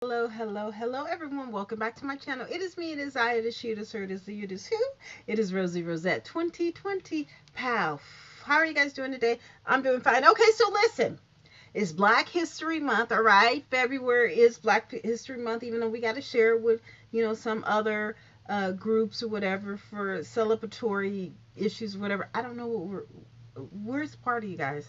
Hello, hello, hello, everyone. Welcome back to my channel. It is me, it is I, it is she, it is her, it is the, it is who. It is Rosie Rosette 2020. Pow. How are you guys doing today? I'm doing fine. Okay, so listen. It's Black History Month, all right? February is Black History Month, even though we got to share it with, some other groups or whatever for celebratory issues, whatever. I don't know where's the party, you guys?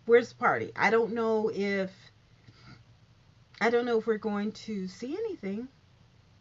Where's the party? I don't know if we're going to see anything,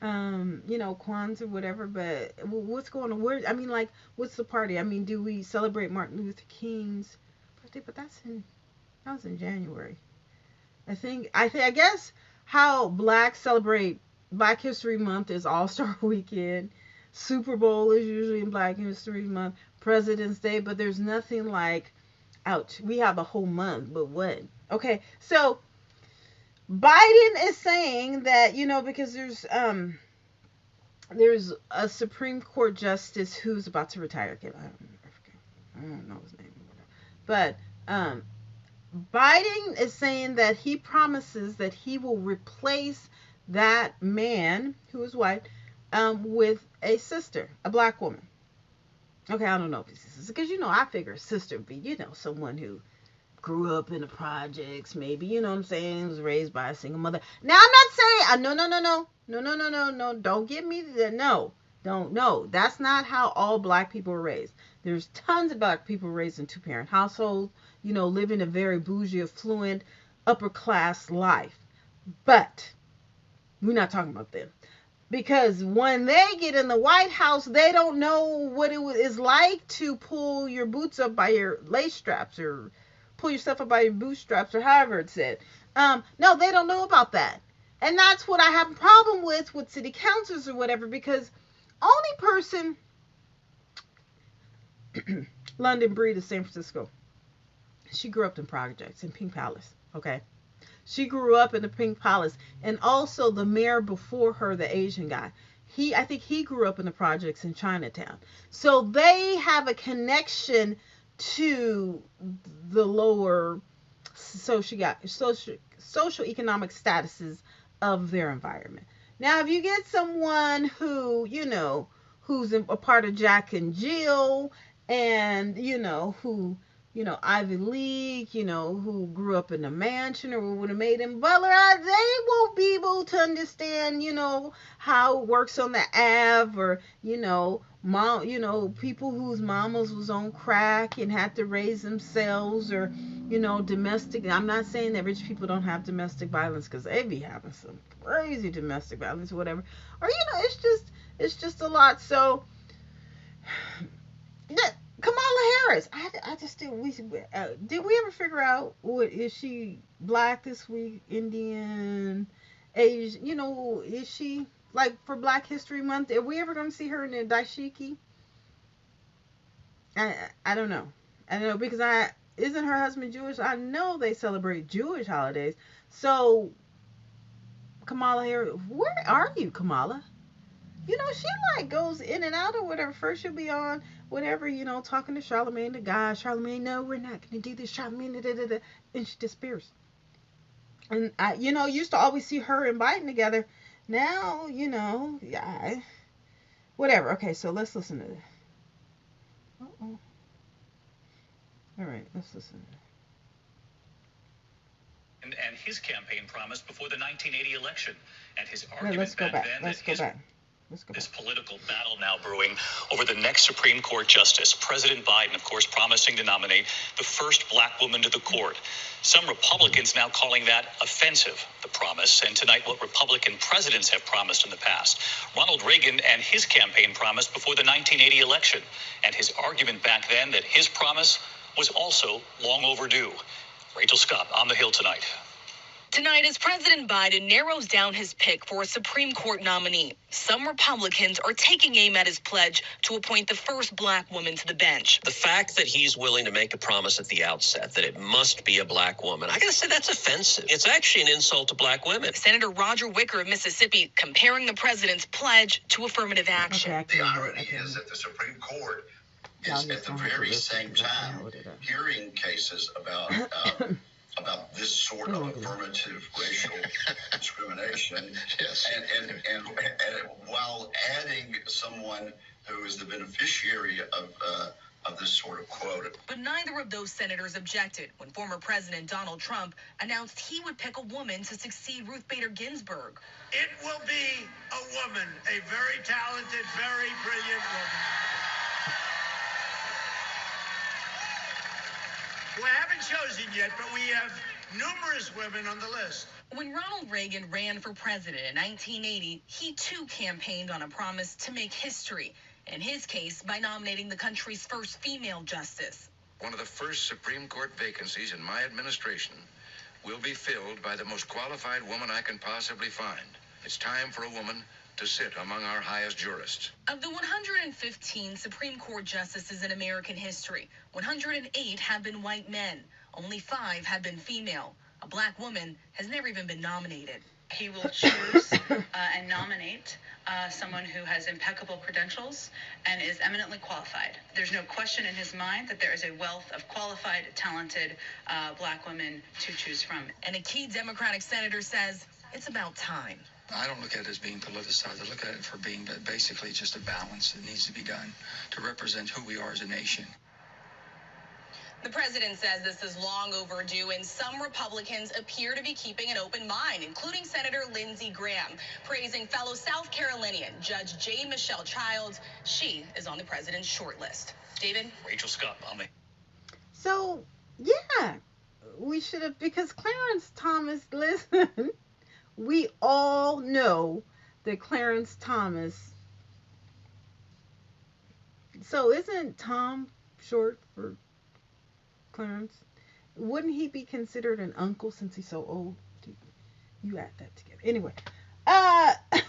Kwanzaa or whatever, but what's going on? Where, I mean, like, what's the party? I mean, do we celebrate Martin Luther King's birthday? But that was in January. I guess how blacks celebrate Black History Month is All Star Weekend. Super Bowl is usually in Black History Month. President's Day, but there's nothing like, ouch, we have a whole month, but what? Okay, so Biden is saying that, because there's a Supreme Court justice who's about to retire. Okay, I don't know his name, but Biden is saying that he promises that he will replace that man who is white with a sister, a black woman. Okay, I don't know if it's sister because I figure sister would be someone who grew up in the projects, maybe, you know what I'm saying, was raised by a single mother. Now, I'm not saying, no, no, no, no, no, no, no, no, no, don't get me, no, don't, no, that's not how all black people are raised. There's tons of black people raised in two-parent households, living a very bougie, affluent, upper class life. But we're not talking about them. Because when they get in the White House, they don't know what it is like to pull your boots up by your lace straps or pull yourself up by your bootstraps or however it's said. No, they don't know about that. And that's what I have a problem with city councils or whatever, because only person, London Breed is San Francisco. She grew up in projects in Pink Palace, okay? She grew up in the Pink Palace. And also the mayor before her, the Asian guy, I think he grew up in the projects in Chinatown. So they have a connection to the lower social economic statuses of their environment. Now, if you get someone who, who's a part of Jack and Jill, and, who, Ivy League, who grew up in a mansion or would have made him butler, they won't be able to understand, how it works on the Ave, or, mom, people whose mamas was on crack and had to raise themselves, or, domestic. I'm not saying that rich people don't have domestic violence, because they be having some crazy domestic violence or whatever. Or, it's just a lot. So, Kamala Harris. I just did we ever figure out what is she black this week, Indian, Asian? Is she like for Black History Month? Are we ever going to see her in a dashiki? I don't know. I don't know because I isn't her husband Jewish? I know they celebrate Jewish holidays. So Kamala Harris, where are you, Kamala? She like goes in and out or whatever. First she'll be on whatever, talking to Charlemagne the guy. Charlemagne, no, we're not gonna do this. Charlemagne, da, da, da, da. And she disappears. And I, used to always see her and Biden together. Now, yeah, whatever. Okay, so let's listen to this. Uh-oh. All right, let's listen. And his campaign promise before the 1980 election, and his Wait, argument let's go back back. then Let's that go his back. Let's go this back. political battle now brewing over the next Supreme Court justice. President Biden, of course, promising to nominate the first black woman to the court. Some Republicans now calling that offensive, the promise, and tonight what Republican presidents have promised in the past. Ronald Reagan and his campaign promise before the 1980 election, and his argument back then that his promise was also long overdue. Rachel Scott on the Hill tonight. Tonight, as President Biden narrows down his pick for a Supreme Court nominee, some Republicans are taking aim at his pledge to appoint the first black woman to the bench. The fact that he's willing to make a promise at the outset that it must be a black woman, I gotta say that's offensive. It's actually an insult to black women. Senator Roger Wicker of Mississippi comparing the president's pledge to affirmative action. The irony is that the Supreme Court is at the very same time hearing cases about about this sort of affirmative racial discrimination. Yes. And while adding someone who is the beneficiary of this sort of quote. But neither of those senators objected when former President Donald Trump announced he would pick a woman to succeed Ruth Bader Ginsburg. It will be a woman, a very talented, very brilliant woman. We haven't chosen yet, but we have numerous women on the list. When Ronald Reagan ran for president in 1980, he too campaigned on a promise to make history. In his case, by nominating the country's first female justice. One of the first Supreme Court vacancies in my administration will be filled by the most qualified woman I can possibly find. It's time for a woman to sit among our highest jurists. Of the 115 Supreme Court justices in American history, 108 have been white men. Only 5 have been female. A black woman has never even been nominated. He will choose and nominate someone who has impeccable credentials and is eminently qualified. There's no question in his mind that there is a wealth of qualified, talented black women to choose from. And a key Democratic senator says it's about time. I don't look at it as being politicized. I look at it for being basically just a balance that needs to be done to represent who we are as a nation. The president says this is long overdue, and some Republicans appear to be keeping an open mind, including Senator Lindsey Graham, praising fellow South Carolinian Judge J. Michelle Childs. She is on the president's short list. David? Rachel Scott, Mommy. So, yeah, we should have, because Clarence Thomas, listen, we all know that Clarence Thomas, so isn't Tom short for Clarence? Wouldn't he be considered an uncle since he's so old? You add that together. Anyway, why didn't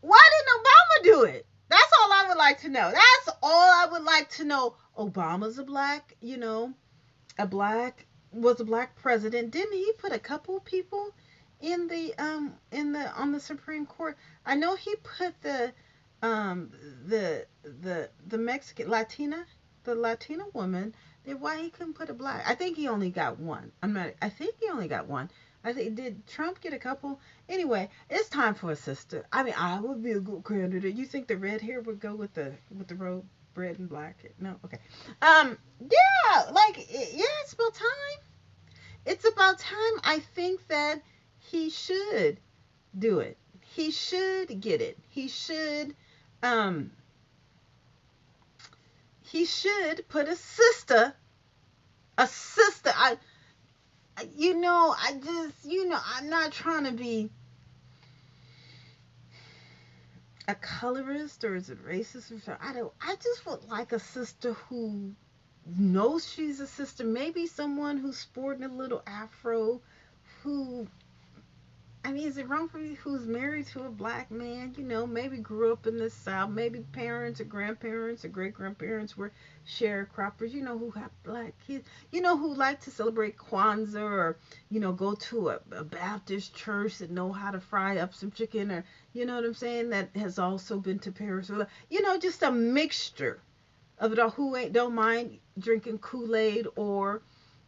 Obama do it? That's all I would like to know. That's all I would like to know. Obama's a black, was a black president. Didn't he put a couple people on the Supreme Court? I know he put the Mexican Latina woman. Then why he couldn't put a black? I think he only got one. I think he only got one. I think, did Trump get a couple? Anyway, it's time for a sister. I mean, I would be a good candidate. You think the red hair would go with the robe, red and black? No, okay. It's about time. It's about time. I think that he should do it. He should get it. He should put a sister. I'm not trying to be a colorist or is it racist or something. I just would like a sister who knows she's a sister. Maybe someone who's sporting a little afro, is it wrong for me, who's married to a black man, maybe grew up in the South, maybe parents or grandparents or great-grandparents were sharecroppers, who have black kids, who like to celebrate Kwanzaa or, go to a Baptist church that know how to fry up some chicken or, you know what I'm saying, that has also been to Paris or, just a mixture of it all, who don't mind drinking Kool-Aid or,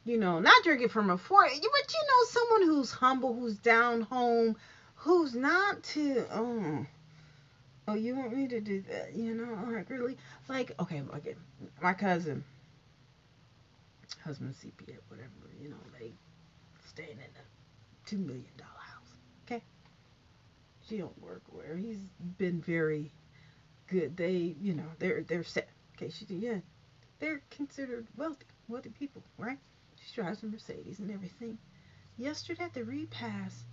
not drinking from a fork, but someone who's humble, who's down home, who's not too, oh, you want me to do that, like really, like, okay, my cousin, husband CPA, whatever, they staying in a $2 million house, okay, she don't work where, he's been very good, they, they're set, okay, they're considered wealthy people, right? She drives a Mercedes and everything. Yesterday at the repast,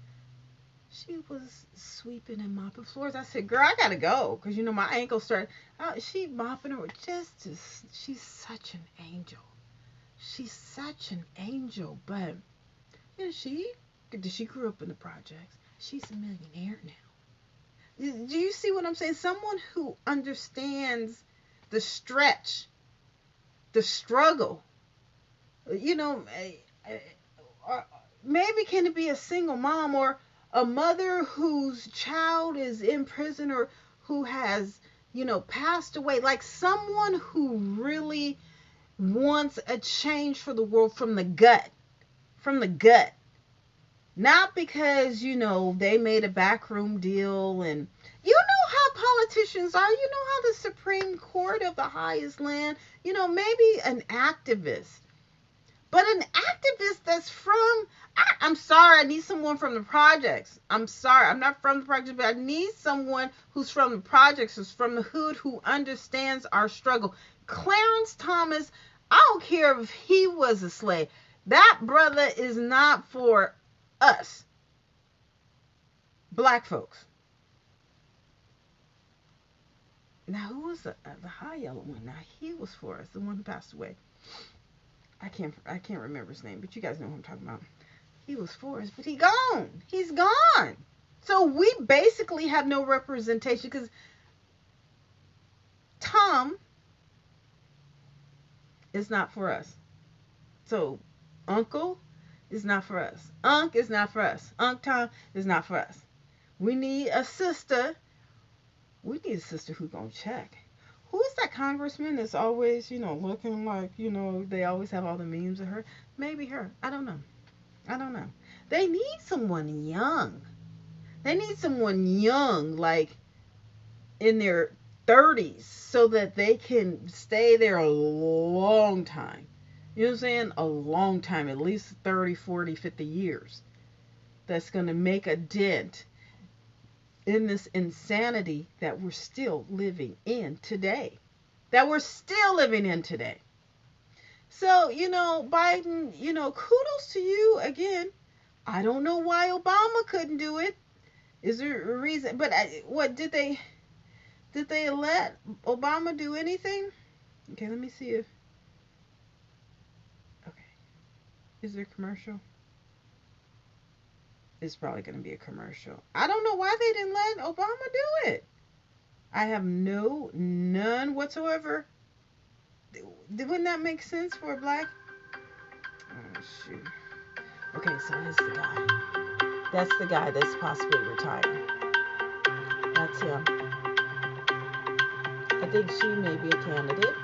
she was sweeping and mopping floors. I said, girl, I gotta go. Because, my ankle started. She mopping her. She's such an angel. She's such an angel. But, she grew up in the projects. She's a millionaire now. Do you see what I'm saying? Someone who understands the stretch, the struggle. Maybe can it be a single mom or a mother whose child is in prison or who has, passed away, like someone who really wants a change for the world from the gut, from the gut. Not because, they made a backroom deal, and you know how politicians are. You know how the Supreme Court of the highest land, maybe an activist. But an activist that's from, I'm sorry, I need someone from the projects. I'm sorry, I'm not from the projects, but I need someone who's from the projects, who's from the hood, who understands our struggle. Clarence Thomas, I don't care if he was a slave. That brother is not for us, black folks. Now, who was the high yellow one? Now, he was for us, the one who passed away. I can't remember his name, but you guys know who I'm talking about. He was for us, but he's gone. So we basically have no representation, because Tom is not for us. So Uncle is not for us. Unc is not for us. Unc Tom is not for us. We need a sister. We need a sister who's gonna check. Who is that congressman that's always, looking like, they always have all the memes of her? Maybe her. I don't know. They need someone young. Like in their 30s, so that they can stay there a long time. You know what I'm saying? A long time, at least 30, 40, 50 years. That's going to make a dent in this insanity that we're still living in today. So, Biden, kudos to you again. I don't know why Obama couldn't do it. Is there a reason? But what did they let Obama do anything? Okay, let me see if. Okay, is there a commercial? It's probably going to be a commercial. I don't know why they didn't let Obama do it. I have none whatsoever. Wouldn't that make sense for a black? Oh, shoot. Okay, so here's the guy. That's the guy that's possibly retiring. That's him. I think she may be a candidate.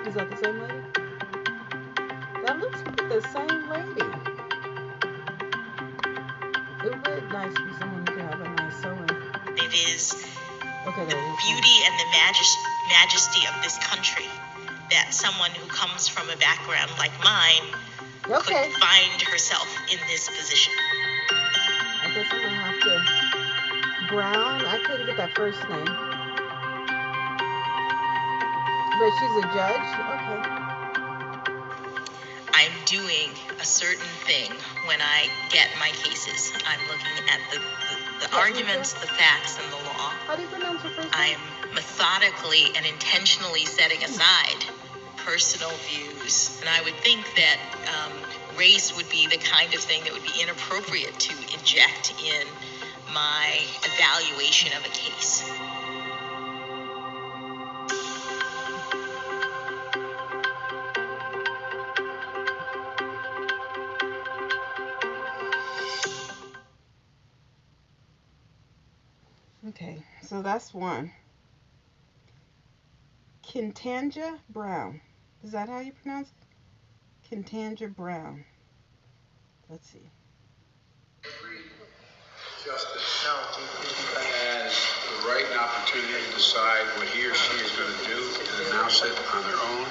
Is that the same lady? That looks like the same lady. It would be nice for someone who could have a nice sewing. It is Okay, the there it is. beauty and the majesty of this country that someone who comes from a background like mine Okay. could find herself in this position. I guess I'm gonna have to. Brown. I couldn't get that first name. But she's a judge. Okay. I'm doing a certain thing when I get my cases. I'm looking at the arguments, the facts, and the law. How do you pronounce her first I'm name? methodically and intentionally setting aside personal views. And I would think that race would be the kind of thing that would be inappropriate to inject in my evaluation of a case. Okay, so that's one. Ketanji Brown. Is that how you pronounce it? Ketanji Brown. Let's see. Justice has the right and opportunity to decide what he or she is going to do and announce it on their own.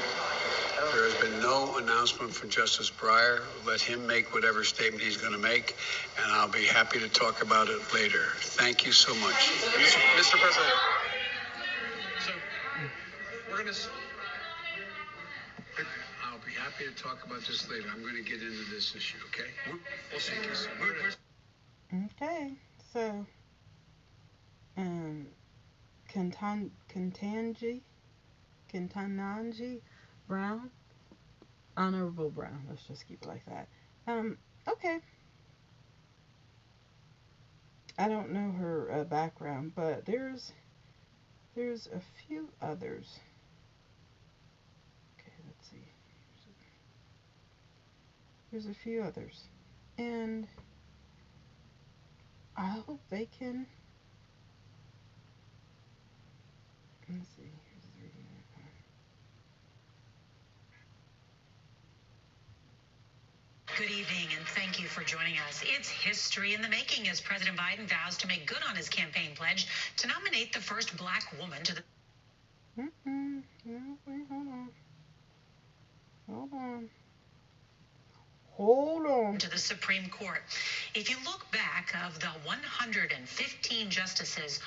There has been no announcement from Justice Breyer. Let him make whatever statement he's going to make, and I'll be happy to talk about it later. Thank you so much. Mr. President, so we're going to... I'll be happy to talk about this later. I'm going to get into this issue, okay? We'll see. Okay, so Ketanji Brown, Honorable Brown. Let's just keep it like that. Okay. I don't know her background, but there's a few others. Okay, let's see. There's a few others, and I hope they can Let's see. Good evening, and thank you for joining us. It's history in the making as President Biden vows to make good on his campaign pledge to nominate the first black woman to the... No, wait, hold on. Hold on. To the Supreme Court. If you look back of the 115 justices...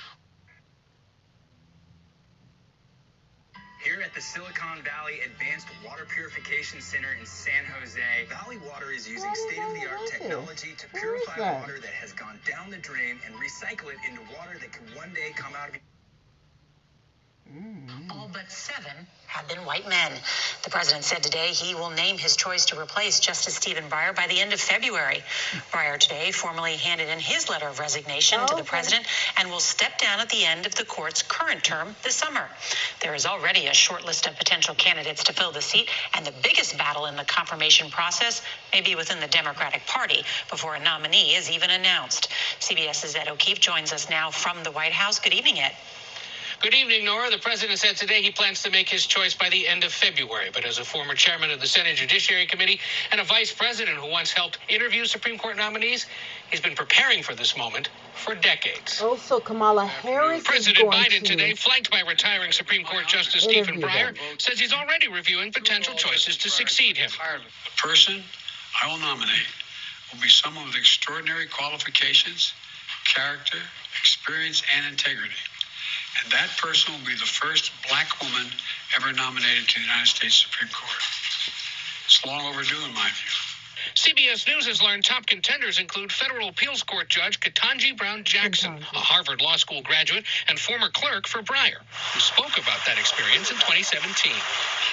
Here at the Silicon Valley Advanced Water Purification Center in San Jose, Valley Water is using state-of-the-art technology to purify water that has gone down the drain and recycle it into water that could one day come out of... All but 7 have been white men. The president said today he will name his choice to replace Justice Stephen Breyer by the end of February. Breyer today formally handed in his letter of resignation to the president and will step down at the end of the court's current term this summer. There is already a short list of potential candidates to fill the seat, and the biggest battle in the confirmation process may be within the Democratic Party before a nominee is even announced. CBS's Ed O'Keefe joins us now from the White House. Good evening, Ed. Good evening, Nora. The president said today he plans to make his choice by the end of February. But as a former chairman of the Senate Judiciary Committee and a vice president who once helped interview Supreme Court nominees, he's been preparing for this moment for decades. Also, Kamala Harris President Biden today, flanked by retiring Supreme Court Justice Stephen Breyer, says he's already reviewing potential choices to succeed him. The person I will nominate will be someone with extraordinary qualifications, character, experience, and integrity. And that person will be the first black woman ever nominated to the United States Supreme Court. It's long overdue in my view. CBS News has learned top contenders include federal appeals court judge Ketanji Brown Jackson, a Harvard Law School graduate and former clerk for Breyer, who spoke about that experience in 2017.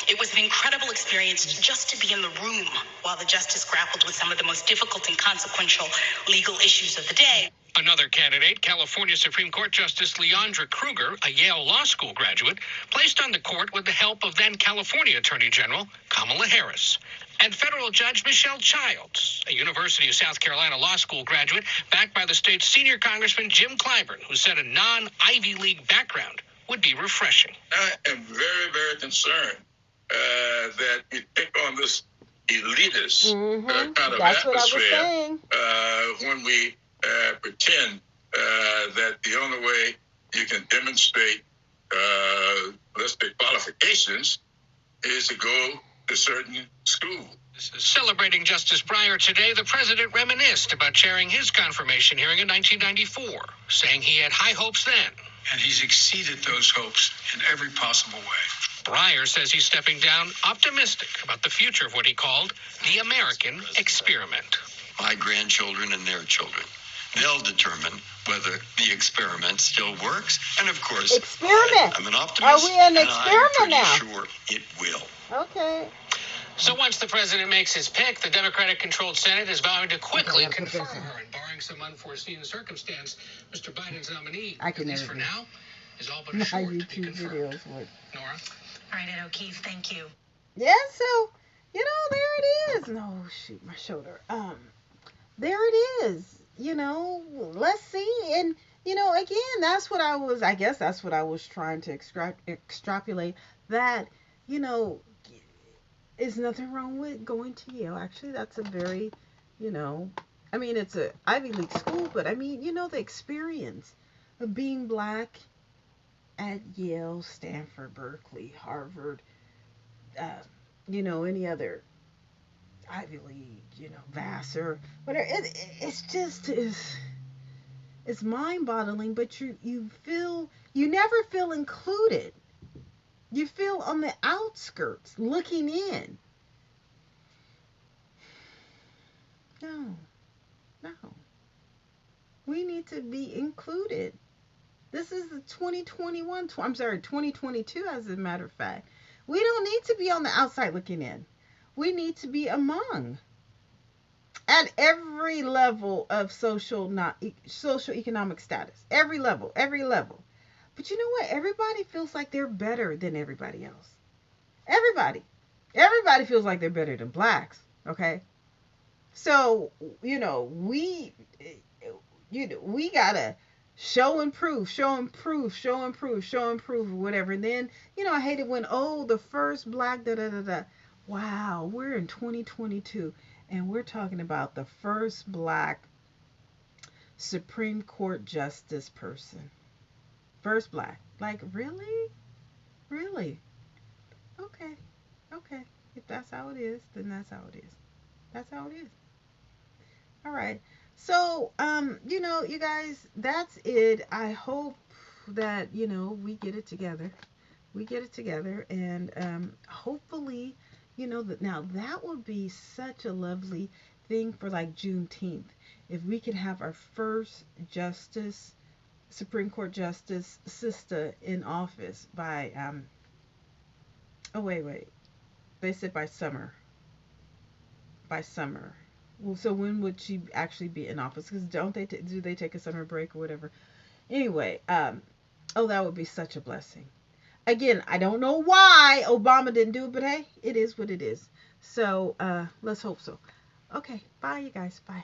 It was an incredible experience just to be in the room while the justice grappled with some of the most difficult and consequential legal issues of the day. Another candidate, California Supreme Court Justice Leondra Kruger, a Yale Law School graduate, placed on the court with the help of then California Attorney General Kamala Harris. And federal judge Michelle Childs, a University of South Carolina Law School graduate, backed by the state's senior Congressman Jim Clyburn, who said a non-Ivy League background would be refreshing. I am very, very concerned that we take on this elitist kind of atmosphere when we pretend that the only way you can demonstrate, let's say, qualifications is to go to certain schools. Celebrating Justice Breyer today, the president reminisced about chairing his confirmation hearing in 1994, saying he had high hopes then. And he's exceeded those hopes in every possible way. Breyer says he's stepping down optimistic about the future of what he called the American experiment. My grandchildren and their children, they'll determine whether the experiment still works. And of course, I'm an optimist. Are we in an experiment now? I'm pretty sure it will. Okay. So once the president makes his pick, the Democratic-controlled Senate is vowing to quickly confirm her. And barring some unforeseen circumstance, Mr. Biden's nominee, at least for now, is all but assured to be confirmed. Nora? All right, Ed O'Keefe, thank you. Yeah, so, there it is. No, shoot, my shoulder. There it is. Let's see. And, again, that's what I was trying to extrapolate. That, is nothing wrong with going to Yale. Actually, that's a very, it's a Ivy League school, but the experience of being black at Yale, Stanford, Berkeley, Harvard, any other Ivy League, Vassar, whatever. It's mind-boggling, but you never feel included. You feel on the outskirts, looking in. No. We need to be included. This is the 2022 as a matter of fact. We don't need to be on the outside looking in. We need to be among. At every level of socio-economic status. Every level. But you know what? Everybody feels like they're better than everybody else. Everybody feels like they're better than blacks. Okay? So, we gotta show and proof, show and proof, show and proof, show and proof, or whatever. And then, I hate it when, oh, the first black da da da da. Wow, we're in 2022 and we're talking about the first black Supreme Court justice person. First black. Like, really? Really? Okay. Okay. If that's how it is, then that's how it is. That's how it is. All right. So, you guys, that's it. I hope that, we get it together. We get it together, and hopefully, that now that would be such a lovely thing for like Juneteenth, if we could have our first justice, Supreme Court Justice Sistah in office by oh wait, they said by summer. By summer. Well, so when would she actually be in office? Because don't they do they take a summer break or whatever? Anyway, oh, that would be such a blessing. Again, I don't know why Obama didn't do it, but hey, it is what it is. So let's hope so. Okay, bye, you guys. Bye.